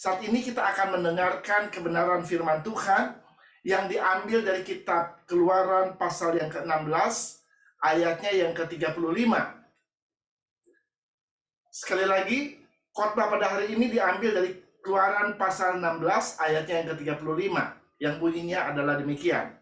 Saat ini kita akan mendengarkan kebenaran firman Tuhan yang diambil dari kitab Keluaran pasal yang ke-16, ayatnya yang ke-35. Sekali lagi, khotbah pada hari ini diambil dari Keluaran pasal 16, ayatnya yang ke-35, yang bunyinya adalah demikian.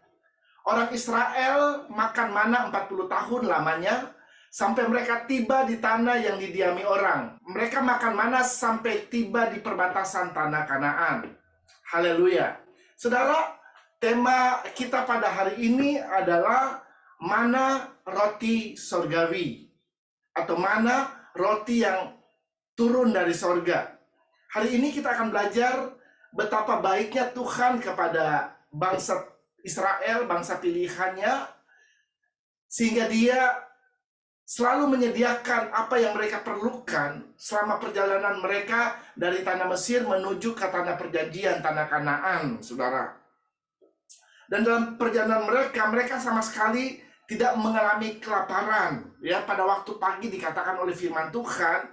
Orang Israel makan mana 40 tahun lamanya, sampai mereka tiba di tanah yang didiami orang. Mereka makan mana sampai tiba di perbatasan tanah Kanaan. Haleluya. Saudara, tema kita pada hari ini adalah mana roti sorgawi, atau mana roti yang turun dari sorga. Hari ini kita akan belajar betapa baiknya Tuhan kepada bangsa Israel, bangsa pilihannya, sehingga Dia selalu menyediakan apa yang mereka perlukan selama perjalanan mereka dari tanah Mesir menuju ke tanah perjanjian, tanah Kanaan, saudara. Dan dalam perjalanan mereka sama sekali tidak mengalami kelaparan. Ya, pada waktu pagi dikatakan oleh firman Tuhan,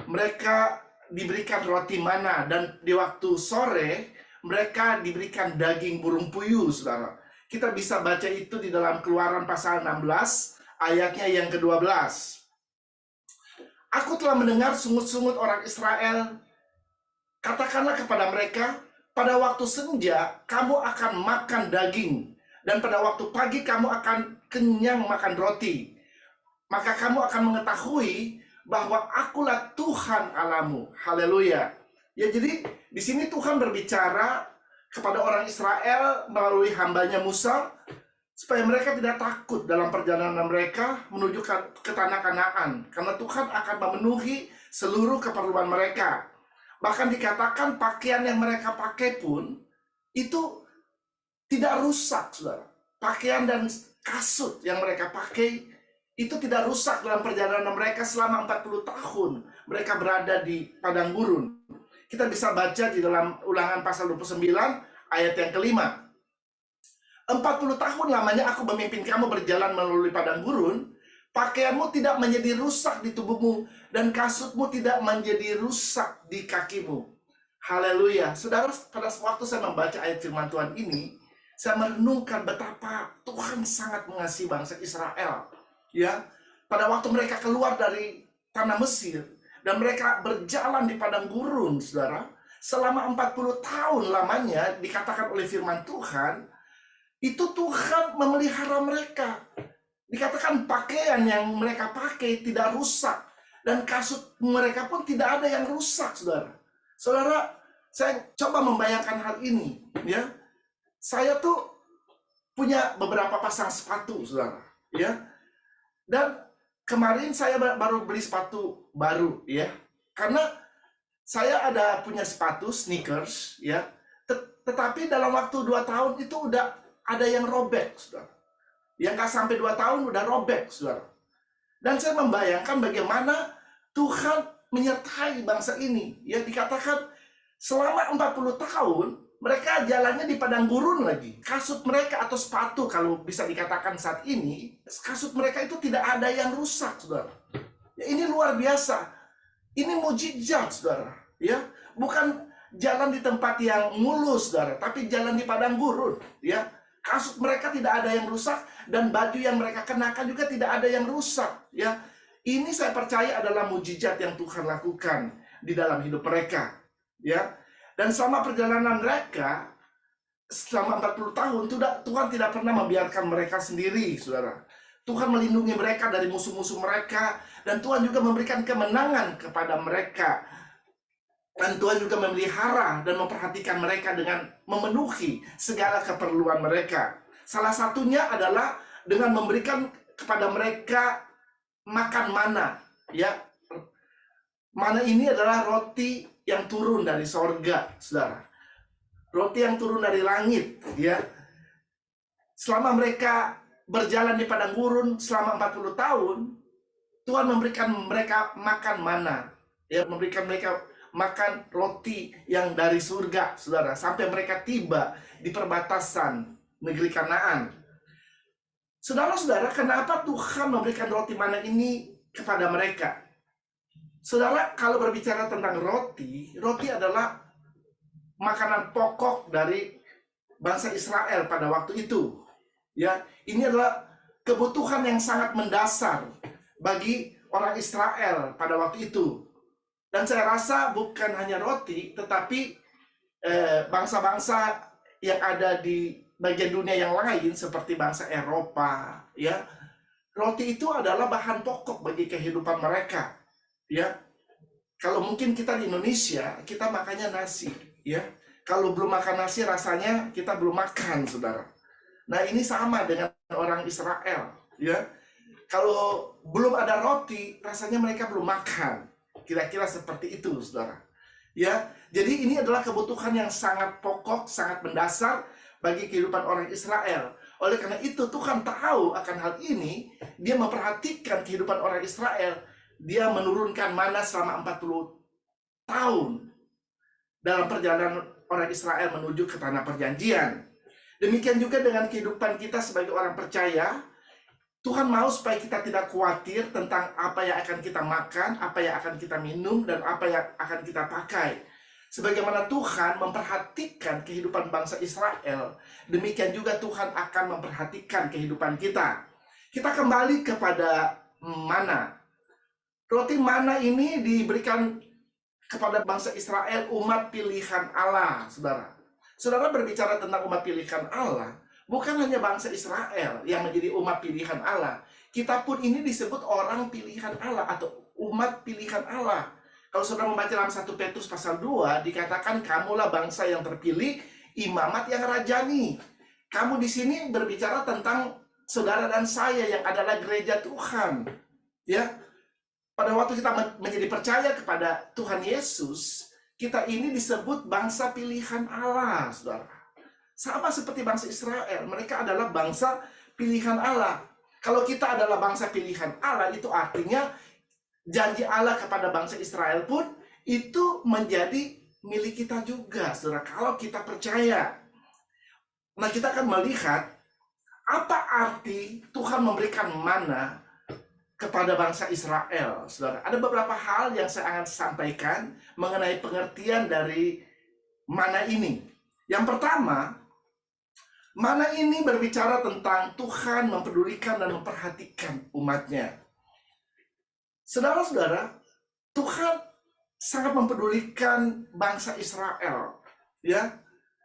mereka diberikan roti mana, dan di waktu sore mereka diberikan daging burung puyuh, saudara. Kita bisa baca itu di dalam Keluaran pasal 16, ayatnya yang ke-12. Aku telah mendengar sungut-sungut orang Israel. Katakanlah kepada mereka, pada waktu senja kamu akan makan daging, dan pada waktu pagi kamu akan kenyang makan roti. Maka kamu akan mengetahui bahwa akulah Tuhan Allahmu. Haleluya. Ya, jadi di sini Tuhan berbicara kepada orang Israel melalui hambanya Musa, supaya mereka tidak takut dalam perjalanan mereka menuju ke tanah Kanaan, karena Tuhan akan memenuhi seluruh keperluan mereka. Bahkan dikatakan pakaian yang mereka pakai pun itu tidak rusak, saudara. Pakaian dan kasut yang mereka pakai itu tidak rusak dalam perjalanan mereka selama 40 tahun mereka berada di padang gurun. Kita bisa baca di dalam Ulangan pasal 29 ayat yang ke-5. 40 tahun lamanya aku memimpin kamu berjalan melalui padang gurun, pakaianmu tidak menjadi rusak di tubuhmu, dan kasutmu tidak menjadi rusak di kakimu. Haleluya. Saudara, pada waktu saya membaca ayat firman Tuhan ini, saya merenungkan betapa Tuhan sangat mengasihi bangsa Israel. Ya, pada waktu mereka keluar dari tanah Mesir dan mereka berjalan di padang gurun, saudara, selama 40 tahun lamanya dikatakan oleh firman Tuhan, itu Tuhan memelihara mereka. Dikatakan pakaian yang mereka pakai tidak rusak, dan kasut mereka pun tidak ada yang rusak, saudara. Saudara, saya coba membayangkan hal ini, ya. Saya tuh punya beberapa pasang sepatu, saudara, ya. Dan kemarin saya baru beli sepatu baru, ya. Karena saya ada punya sepatu sneakers, ya. Tetapi dalam waktu 2 tahun itu udah ada yang robek, saudara. Yang gak sampai 2 tahun udah robek, saudara. Dan saya membayangkan bagaimana Tuhan menyertai bangsa ini. Ya, dikatakan selama 40 tahun mereka jalannya di padang gurun lagi. Kasut mereka atau sepatu, kalau bisa dikatakan saat ini, kasut mereka itu tidak ada yang rusak, saudara. Ya, ini luar biasa. Ini mujizat, saudara. Ya, bukan jalan di tempat yang mulus, saudara, tapi jalan di padang gurun. Ya, kasut mereka tidak ada yang rusak, dan baju yang mereka kenakan juga tidak ada yang rusak. Ya, ini saya percaya adalah mujizat yang Tuhan lakukan di dalam hidup mereka. Ya, dan selama perjalanan mereka selama 40 tahun Tuhan tidak pernah membiarkan mereka sendiri, saudara. Tuhan melindungi mereka dari musuh-musuh mereka, dan Tuhan juga memberikan kemenangan kepada mereka. Dan Tuhan juga memelihara dan memperhatikan mereka dengan memenuhi segala keperluan mereka. Salah satunya adalah dengan memberikan kepada mereka makan mana. Ya, mana ini adalah roti yang turun dari sorga, saudara. Roti yang turun dari langit, ya. Selama mereka berjalan di padang gurun selama 40 tahun, Tuhan memberikan mereka makan mana. Ya, memberikan mereka makan roti yang dari surga, saudara, sampai mereka tiba di perbatasan negeri Kanaan. Saudara-saudara, kenapa Tuhan memberikan roti mana ini kepada mereka? Saudara, kalau berbicara tentang roti, roti adalah makanan pokok dari bangsa Israel pada waktu itu. Ya, ini adalah kebutuhan yang sangat mendasar bagi orang Israel pada waktu itu. Dan saya rasa bukan hanya roti, tetapi bangsa-bangsa yang ada di bagian dunia yang lain seperti bangsa Eropa, ya, roti itu adalah bahan pokok bagi kehidupan mereka, ya. Kalau mungkin kita di Indonesia, kita makannya nasi, ya. Kalau belum makan nasi rasanya kita belum makan, saudara. Nah, ini sama dengan orang Israel, ya. Kalau belum ada roti, rasanya mereka belum makan. Kira-kira seperti itu, saudara. Ya, jadi ini adalah kebutuhan yang sangat pokok, sangat mendasar bagi kehidupan orang Israel. Oleh karena itu, Tuhan tahu akan hal ini. Dia memperhatikan kehidupan orang Israel. Dia menurunkan mana selama 40 tahun dalam perjalanan orang Israel menuju ke tanah perjanjian. Demikian juga dengan kehidupan kita sebagai orang percaya. Tuhan mau supaya kita tidak khawatir tentang apa yang akan kita makan, apa yang akan kita minum, dan apa yang akan kita pakai. Sebagaimana Tuhan memperhatikan kehidupan bangsa Israel, demikian juga Tuhan akan memperhatikan kehidupan kita. Kita kembali kepada mana. Roti mana ini diberikan kepada bangsa Israel, umat pilihan Allah, saudara. Saudara berbicara tentang umat pilihan Allah, bukan hanya bangsa Israel yang menjadi umat pilihan Allah. Kita pun ini disebut orang pilihan Allah atau umat pilihan Allah. Kalau saudara membaca dalam 1 Petrus pasal 2, dikatakan kamulah bangsa yang terpilih, imamat yang rajani. Kamu di sini berbicara tentang saudara dan saya yang adalah gereja Tuhan. Ya, pada waktu kita menjadi percaya kepada Tuhan Yesus, kita ini disebut bangsa pilihan Allah, saudara. Sama seperti bangsa Israel, mereka adalah bangsa pilihan Allah. Kalau kita adalah bangsa pilihan Allah, itu artinya janji Allah kepada bangsa Israel pun itu menjadi milik kita juga, saudara. Kalau kita percaya, nah kita akan melihat apa arti Tuhan memberikan mana kepada bangsa Israel, saudara. Ada beberapa hal yang saya akan sampaikan mengenai pengertian dari mana ini. Yang pertama, mana ini berbicara tentang Tuhan mempedulikan dan memperhatikan umatnya. Saudara-saudara, Tuhan sangat mempedulikan bangsa Israel, ya,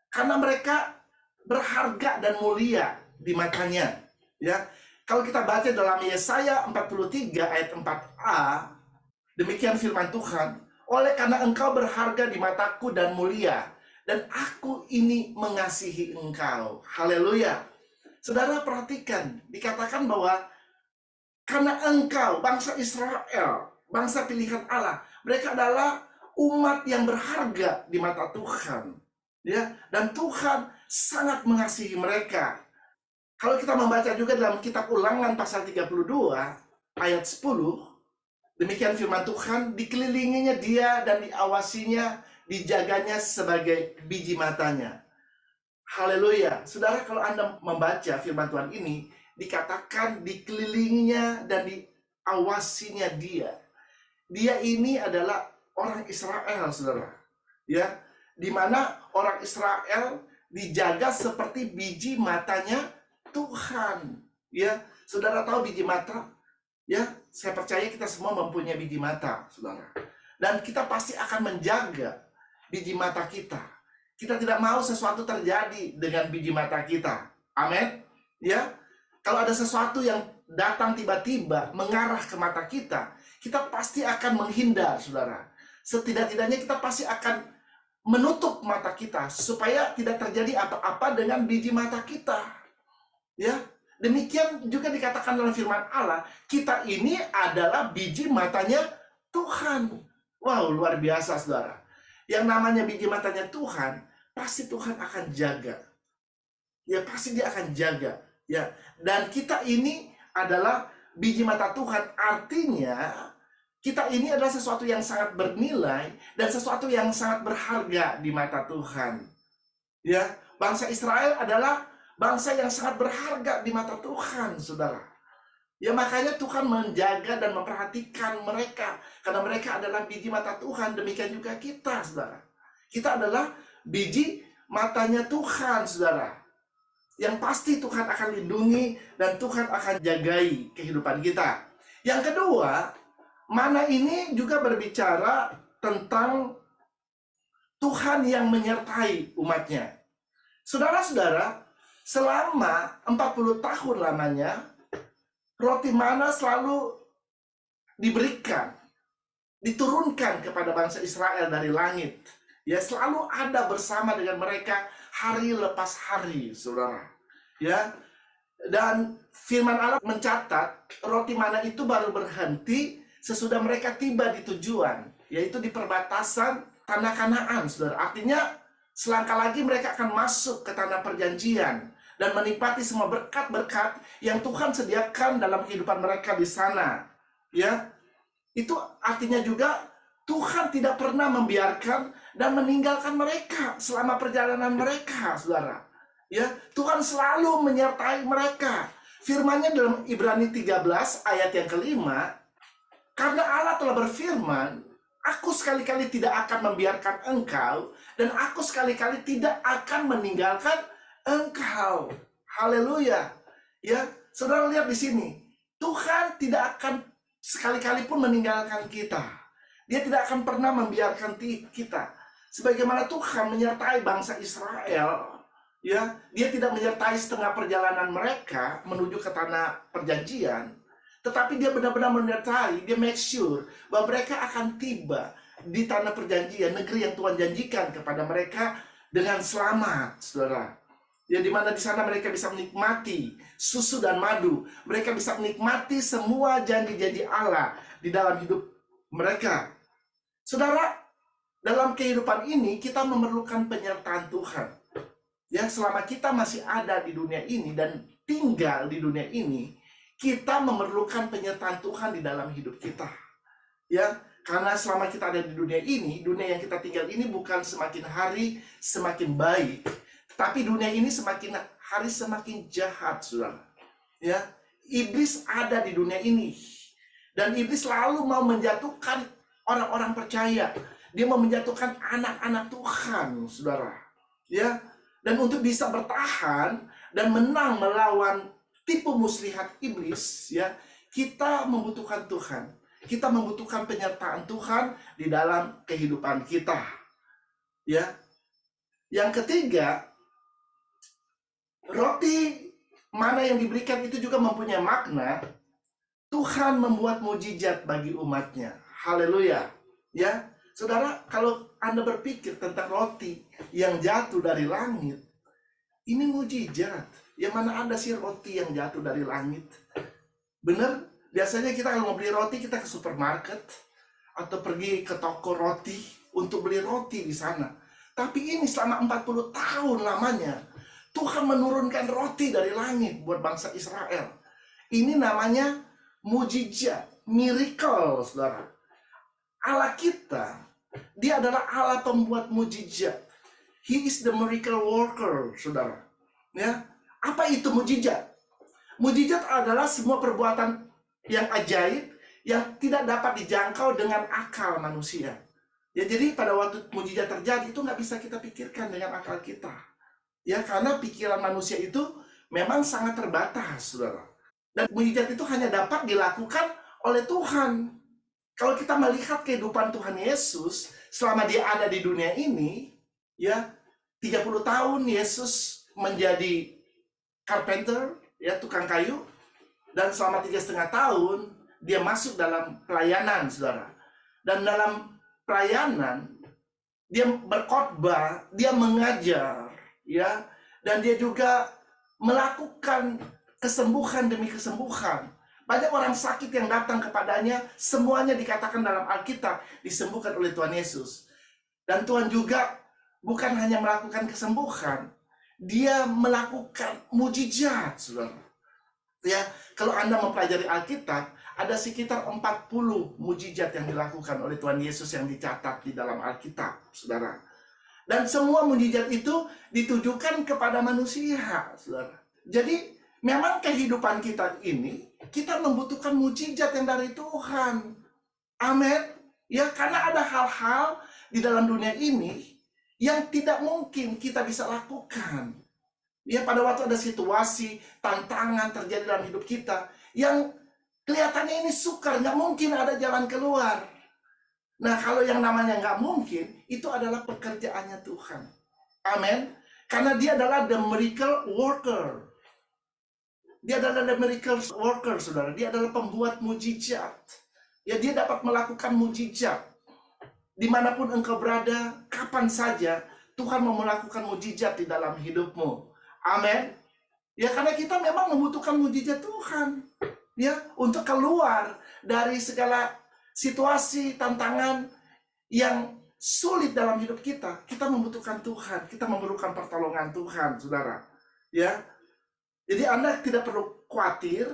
karena mereka berharga dan mulia di matanya, ya. Kalau kita baca dalam Yesaya 43 ayat 4a, demikian firman Tuhan, oleh karena engkau berharga di mataku dan mulia, dan aku ini mengasihi engkau. Haleluya. Saudara perhatikan, dikatakan bahwa karena engkau, bangsa Israel, bangsa pilihan Allah, mereka adalah umat yang berharga di mata Tuhan. Ya, dan Tuhan sangat mengasihi mereka. Kalau kita membaca juga dalam kitab Ulangan pasal 32 ayat 10, demikian firman Tuhan, dikelilinginya dia dan diawasinya, dijaganya sebagai biji matanya. Haleluya. Saudara, kalau Anda membaca firman Tuhan ini, dikatakan dikelilinginya dan diawasinya dia. Dia ini adalah orang Israel, saudara. Ya, di mana orang Israel dijaga seperti biji matanya Tuhan. Ya, saudara tahu biji mata? Ya, saya percaya kita semua mempunyai biji mata, saudara. Dan kita pasti akan menjaga biji mata kita. Kita tidak mau sesuatu terjadi dengan biji mata kita. Amin. Ya. Kalau ada sesuatu yang datang tiba-tiba mengarah ke mata kita, kita pasti akan menghindar, saudara. Setidak-tidaknya kita pasti akan menutup mata kita supaya tidak terjadi apa-apa dengan biji mata kita. Ya. Demikian juga dikatakan dalam firman Allah, kita ini adalah biji matanya Tuhan. Wow, luar biasa, saudara. Yang namanya biji matanya Tuhan, pasti Tuhan akan jaga. Ya, pasti dia akan jaga. Ya, dan kita ini adalah biji mata Tuhan. Artinya, kita ini adalah sesuatu yang sangat bernilai dan sesuatu yang sangat berharga di mata Tuhan. Ya, bangsa Israel adalah bangsa yang sangat berharga di mata Tuhan, saudara. Ya, makanya Tuhan menjaga dan memperhatikan mereka. Karena mereka adalah biji mata Tuhan. Demikian juga kita, saudara. Kita adalah biji matanya Tuhan, saudara. Yang pasti Tuhan akan lindungi dan Tuhan akan jagai kehidupan kita. Yang kedua, mana ini juga berbicara tentang Tuhan yang menyertai umatnya. Saudara-saudara, selama 40 tahun lamanya, roti mana selalu diberikan, diturunkan kepada bangsa Israel dari langit. Ya, selalu ada bersama dengan mereka hari lepas hari, saudara. Ya, dan firman Allah mencatat roti mana itu baru berhenti sesudah mereka tiba di tujuan, yaitu di perbatasan tanah Kanaan, saudara. Artinya selangkah lagi mereka akan masuk ke tanah perjanjian dan menikmati semua berkat-berkat yang Tuhan sediakan dalam kehidupan mereka di sana. Ya, itu artinya juga Tuhan tidak pernah membiarkan dan meninggalkan mereka selama perjalanan mereka, saudara. Ya, Tuhan selalu menyertai mereka. Firman-Nya dalam Ibrani 13 ayat yang kelima, karena Allah telah berfirman, aku sekali-kali tidak akan membiarkan engkau, dan aku sekali-kali tidak akan meninggalkan engkau. Haleluya. Ya, saudara lihat di sini, Tuhan tidak akan sekali-kali pun meninggalkan kita. Dia tidak akan pernah membiarkan kita. Sebagaimana Tuhan menyertai bangsa Israel, ya, dia tidak menyertai setengah perjalanan mereka menuju ke tanah perjanjian, tetapi dia benar-benar menyertai, dia make sure bahwa mereka akan tiba di tanah perjanjian, negeri yang Tuhan janjikan kepada mereka dengan selamat, saudara. Ya, di mana di sana mereka bisa menikmati susu dan madu, mereka bisa menikmati semua janji-janji Allah di dalam hidup mereka. Saudara, dalam kehidupan ini kita memerlukan penyertaan Tuhan. Ya, selama kita masih ada di dunia ini dan tinggal di dunia ini, kita memerlukan penyertaan Tuhan di dalam hidup kita. Ya, karena selama kita ada di dunia ini, dunia yang kita tinggal ini bukan semakin hari semakin baik, tetapi dunia ini semakin hari semakin jahat, saudara. Ya, iblis ada di dunia ini, dan iblis selalu mau menjatuhkan orang-orang percaya. Dia mau menjatuhkan anak-anak Tuhan, saudara. Ya, dan untuk bisa bertahan dan menang melawan tipu muslihat iblis, ya, kita membutuhkan Tuhan. Kita membutuhkan penyertaan Tuhan di dalam kehidupan kita. Ya. Yang ketiga, roti mana yang diberikan itu juga mempunyai makna. Tuhan membuat mujizat bagi umatnya. Haleluya. Ya, saudara, kalau Anda berpikir tentang roti yang jatuh dari langit, ini mujizat. Yang mana ada sih roti yang jatuh dari langit? Bener? Biasanya kita kalau mau beli roti, kita ke supermarket atau pergi ke toko roti untuk beli roti di sana. Tapi ini selama 40 tahun lamanya, Tuhan menurunkan roti dari langit buat bangsa Israel. Ini namanya mujizat, miracle, saudara. Allah kita, dia adalah Allah pembuat mujizat. He is the miracle worker, saudara. Ya, apa itu mujizat? Mujizat adalah semua perbuatan yang ajaib yang tidak dapat dijangkau dengan akal manusia. Ya, jadi pada waktu mujizat terjadi itu nggak bisa kita pikirkan dengan akal kita. Ya, karena pikiran manusia itu memang sangat terbatas, saudara. Dan mujizat itu hanya dapat dilakukan oleh Tuhan. Kalau kita melihat kehidupan Tuhan Yesus selama dia ada di dunia ini, ya, 30 tahun Yesus menjadi carpenter, ya, tukang kayu, dan selama 3,5 tahun dia masuk dalam pelayanan, saudara. Dan dalam pelayanan dia berkhotbah, dia mengajar, ya, dan dia juga melakukan kesembuhan demi kesembuhan. Banyak orang sakit yang datang kepadanya, semuanya dikatakan dalam Alkitab disembuhkan oleh Tuhan Yesus. Dan Tuhan juga bukan hanya melakukan kesembuhan, dia melakukan mujizat, saudara. Ya, kalau Anda mempelajari Alkitab, ada sekitar 40 mujizat yang dilakukan oleh Tuhan Yesus yang dicatat di dalam Alkitab, saudara. Dan semua mujizat itu ditujukan kepada manusia, saudara. Jadi, memang kehidupan kita ini, kita membutuhkan mujizat yang dari Tuhan. Amin. Ya, karena ada hal-hal di dalam dunia ini yang tidak mungkin kita bisa lakukan. Ya, pada waktu ada situasi, tantangan terjadi dalam hidup kita yang kelihatannya ini sukar, nggak mungkin ada jalan keluar. Nah, kalau yang namanya nggak mungkin, itu adalah pekerjaannya Tuhan. Amin. Karena dia adalah the miracle worker. Dia adalah the miracle worker, saudara. Dia adalah pembuat mujizat. Ya, dia dapat melakukan mujizat. Dimanapun engkau berada, kapan saja, Tuhan mau melakukan mujizat di dalam hidupmu. Amin. Ya, karena kita memang membutuhkan mujizat Tuhan. Ya, untuk keluar dari segala situasi, tantangan yang sulit dalam hidup kita, kita membutuhkan Tuhan, kita memerlukan pertolongan Tuhan, saudara. Ya, jadi Anda tidak perlu khawatir,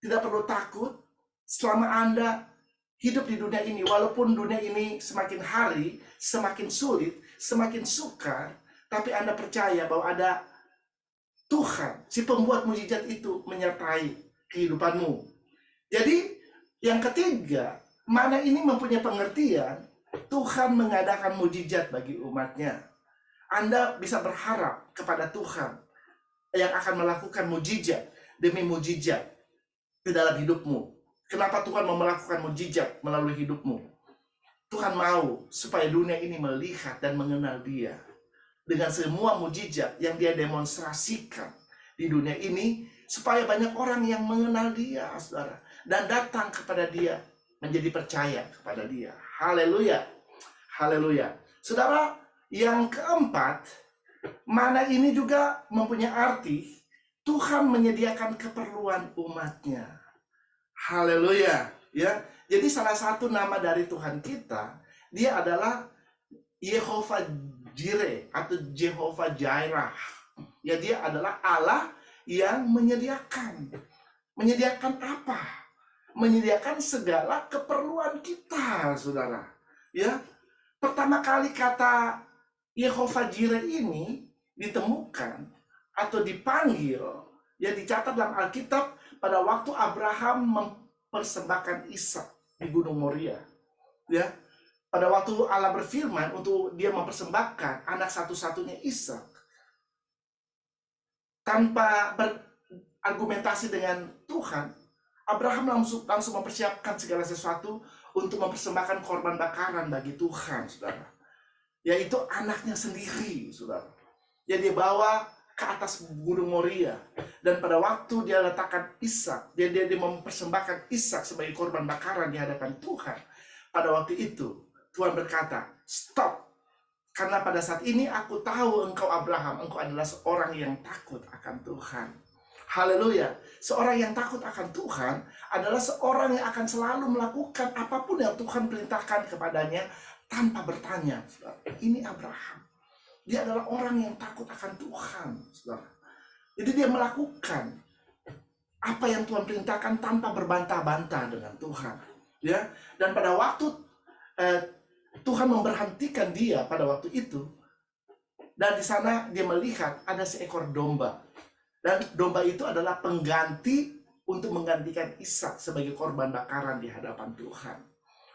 tidak perlu takut selama Anda hidup di dunia ini. Walaupun dunia ini semakin hari, semakin sulit, semakin sukar, tapi Anda percaya bahwa ada Tuhan, si pembuat mujizat itu menyertai kehidupanmu. Jadi, yang ketiga, mana ini mempunyai pengertian, Tuhan mengadakan mujizat bagi umatnya. Anda bisa berharap kepada Tuhan yang akan melakukan mujizat demi mujizat di dalam hidupmu. Kenapa Tuhan mau melakukan mujizat melalui hidupmu? Tuhan mau supaya dunia ini melihat dan mengenal Dia. Dengan semua mujizat yang Dia demonstrasikan di dunia ini, supaya banyak orang yang mengenal Dia, saudara, dan datang kepada Dia, menjadi percaya kepada Dia. Haleluya. Haleluya. Saudara, yang keempat, mana ini juga mempunyai arti Tuhan menyediakan keperluan umatnya. Haleluya. Ya. Jadi salah satu nama dari Tuhan kita, Dia adalah Yehovah Jireh atau Jehovah Jireh. Ya, Dia adalah Allah yang menyediakan. Menyediakan apa? Menyediakan segala keperluan kita, saudara. Ya, pertama kali kata Yehovah Jireh ini ditemukan atau dipanggil, ya dicatat dalam Alkitab pada waktu Abraham mempersembahkan Ishak di Gunung Moria. Ya, pada waktu Allah berfirman untuk Dia mempersembahkan anak satu-satunya Ishak, tanpa berargumentasi dengan Tuhan, Abraham langsung mempersiapkan segala sesuatu untuk mempersembahkan korban bakaran bagi Tuhan, saudara. Yaitu anaknya sendiri, saudara. Ya, dia bawa ke atas Gunung Moria. Dan pada waktu dia letakkan Ishak, dia mempersembahkan Ishak sebagai korban bakaran di hadapan Tuhan. Pada waktu itu, Tuhan berkata, stop. Karena pada saat ini aku tahu engkau Abraham, engkau adalah seorang yang takut akan Tuhan. Haleluya. Seorang yang takut akan Tuhan adalah seorang yang akan selalu melakukan apapun yang Tuhan perintahkan kepadanya tanpa bertanya. Ini Abraham. Dia adalah orang yang takut akan Tuhan, saudara. Jadi dia melakukan apa yang Tuhan perintahkan tanpa berbantah-bantah dengan Tuhan. Ya. Dan pada waktu Tuhan memberhentikan dia pada waktu itu, dan di sana dia melihat ada seekor domba. Dan domba itu adalah pengganti untuk menggantikan Ishak sebagai korban bakaran di hadapan Tuhan.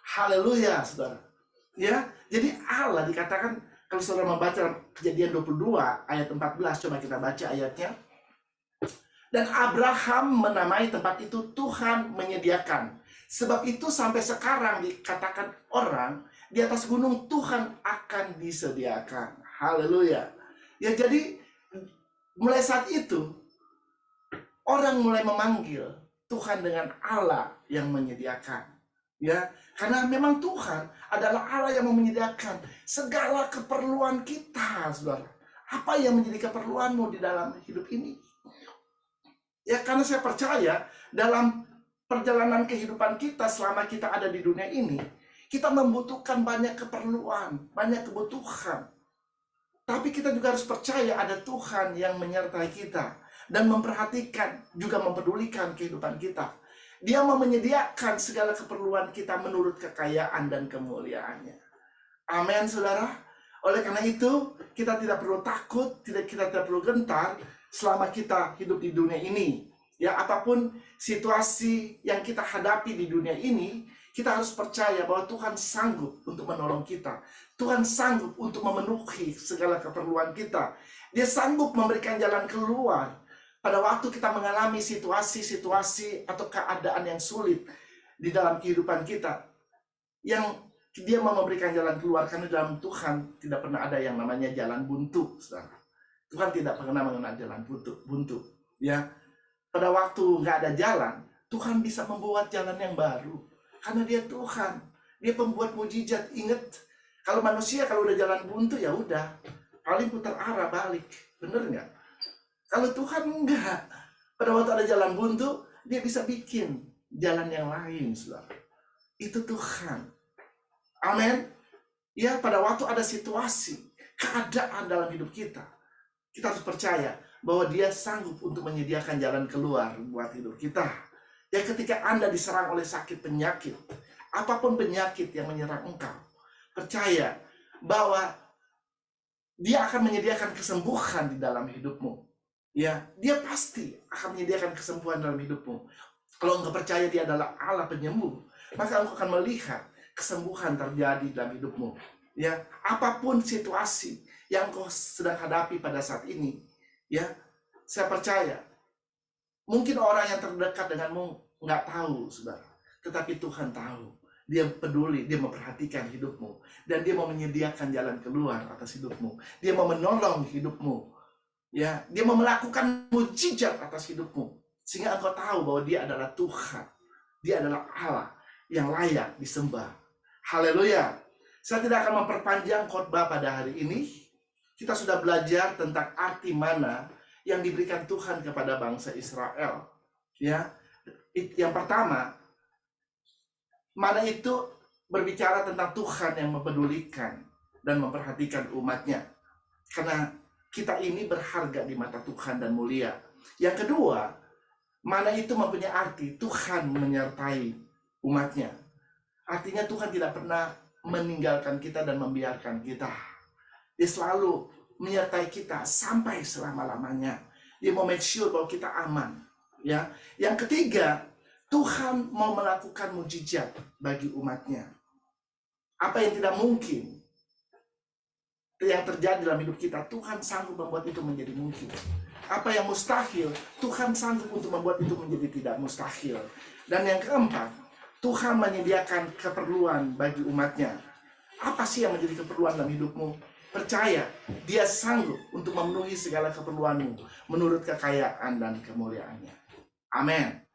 Haleluya, saudara. Ya, jadi Allah dikatakan, kalau saudara membaca Kejadian 22 ayat 14, coba kita baca ayatnya. Dan Abraham menamai tempat itu Tuhan menyediakan. Sebab itu sampai sekarang dikatakan orang, di atas gunung Tuhan akan disediakan. Haleluya. Ya, jadi mulai saat itu, orang mulai memanggil Tuhan dengan Allah yang menyediakan. Ya, karena memang Tuhan adalah Allah yang menyediakan segala keperluan kita, saudara. Apa yang menjadi keperluanmu di dalam hidup ini? Ya, karena saya percaya dalam perjalanan kehidupan kita selama kita ada di dunia ini, kita membutuhkan banyak keperluan, banyak kebutuhan. Tapi kita juga harus percaya ada Tuhan yang menyertai kita dan memperhatikan, juga mempedulikan kehidupan kita. Dia mau menyediakan segala keperluan kita menurut kekayaan dan kemuliaannya. Amin, saudara. Oleh karena itu, kita tidak perlu takut, kita tidak perlu gentar selama kita hidup di dunia ini. Ya, apapun situasi yang kita hadapi di dunia ini, kita harus percaya bahwa Tuhan sanggup untuk menolong kita. Tuhan sanggup untuk memenuhi segala keperluan kita. Dia sanggup memberikan jalan keluar pada waktu kita mengalami situasi-situasi atau keadaan yang sulit di dalam kehidupan kita. Yang dia mau memberikan jalan keluar, karena dalam Tuhan tidak pernah ada yang namanya jalan buntu, saudara. Tuhan tidak pernah mengenal jalan buntu. Ya, pada waktu nggak ada jalan, Tuhan bisa membuat jalan yang baru. Karena dia Tuhan, dia pembuat mujizat. Ingat, kalau manusia kalau udah jalan buntu ya udah, paling putar arah balik, bener nggak? Kalau Tuhan enggak, pada waktu ada jalan buntu, dia bisa bikin jalan yang lain, saudara. Itu Tuhan. Amin. Ya, pada waktu ada situasi, keadaan dalam hidup kita, kita harus percaya bahwa dia sanggup untuk menyediakan jalan keluar buat hidup kita. Ya, ketika Anda diserang oleh sakit penyakit, apapun penyakit yang menyerang engkau, percaya bahwa dia akan menyediakan kesembuhan di dalam hidupmu. Ya, dia pasti akan menyediakan kesembuhan dalam hidupmu. Kalau engkau percaya dia adalah Allah penyembuh, maka engkau akan melihat kesembuhan terjadi dalam hidupmu. Ya, apapun situasi yang engkau sedang hadapi pada saat ini, ya, saya percaya mungkin orang yang terdekat denganmu nggak tahu, saudara, tetapi Tuhan tahu. Dia peduli, dia memperhatikan hidupmu, dan dia mau menyediakan jalan keluar atas hidupmu. Dia mau menolong hidupmu, ya, dia mau melakukan mujizat atas hidupmu, sehingga engkau tahu bahwa dia adalah Tuhan, dia adalah Allah yang layak disembah. Haleluya. Saya tidak akan memperpanjang khotbah pada hari ini. Kita sudah belajar tentang arti mana yang diberikan Tuhan kepada bangsa Israel. Ya, yang pertama, mana itu berbicara tentang Tuhan yang mempedulikan dan memperhatikan umatnya. Karena kita ini berharga di mata Tuhan dan mulia. Yang kedua, mana itu mempunyai arti Tuhan menyertai umatnya. Artinya Tuhan tidak pernah meninggalkan kita dan membiarkan kita. Dia selalu menyertai kita sampai selama-lamanya. Dia mau make sure bahwa kita aman. Ya. Yang ketiga, Tuhan mau melakukan mujizat bagi umatnya. Apa yang tidak mungkin yang terjadi dalam hidup kita, Tuhan sanggup membuat itu menjadi mungkin. Apa yang mustahil, Tuhan sanggup untuk membuat itu menjadi tidak mustahil. Dan yang keempat, Tuhan menyediakan keperluan bagi umatnya. Apa sih yang menjadi keperluan dalam hidupmu? Percaya, dia sanggup untuk memenuhi segala keperluanmu menurut kekayaan dan kemuliaannya. Amin.